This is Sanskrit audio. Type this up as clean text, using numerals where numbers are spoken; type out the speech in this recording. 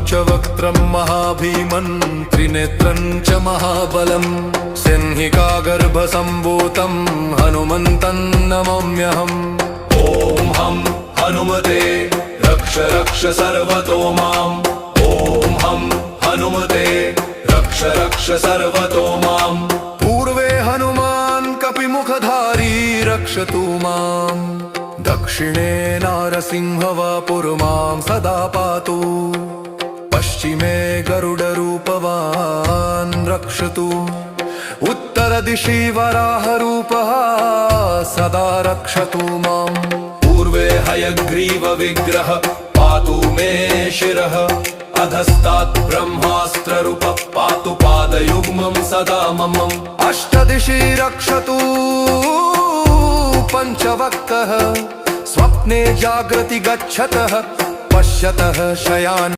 पञ्चवक्त्रं महाभीमन् त्रिनेत्रं च महाबलम् सिंहिकागर्भसम्भूतं हनुमन्तं नमाम्यहम्। ॐ हं हनुमते रक्ष रक्ष सर्वतो माम्। ॐ हं हनुमते रक्ष रक्ष सर्वतो माम्। पूर्वे हनुमान् कपिमुखधारी रक्षतु माम्। दक्षिणे नारसिंहवपुर्मां सदा पातु। पश्चिमे गरुडरूपवान् रक्षतु। उत्तरदिशि वराहरूपः सदा रक्षतु माम्। पूर्वे हयग्रीवविग्रह पातु मे शिरः। अधस्तात् ब्रह्मास्त्ररूपः पातु पादयुग्मं सदा मम। अष्टदिशि रक्षतु पञ्चवक्त्रः। स्वप्ने जागृति गच्छतः पश्यतः शयान्।